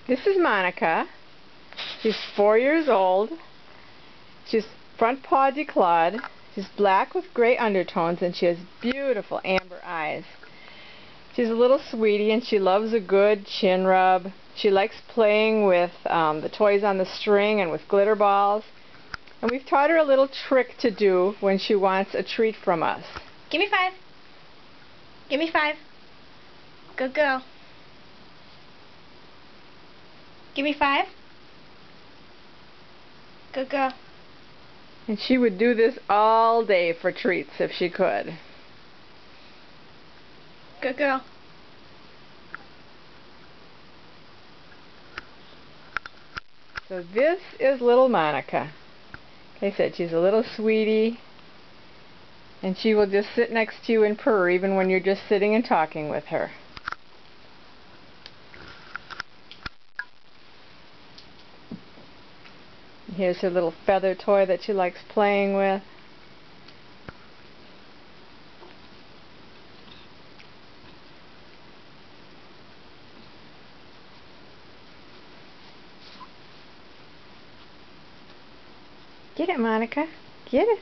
This is Monica. She's 4 years old. She's front paw declawed. She's black with gray undertones, and she has beautiful amber eyes. She's a little sweetie, and she loves a good chin rub. She likes playing with the toys on the string and with glitter balls. And we've taught her a little trick to do when she wants a treat from us. Give me 5. Give me 5. Good girl. Give me 5. Good girl. And she would do this all day for treats if she could. Good girl. So this is little Monica. Like I said, she's a little sweetie, and she will just sit next to you and purr even when you're just sitting and talking with her. Here's her little feather toy that she likes playing with. Get it, Monica. Get it.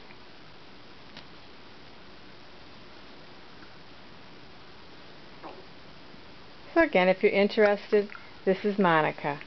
So again, if you're interested, this is Monica.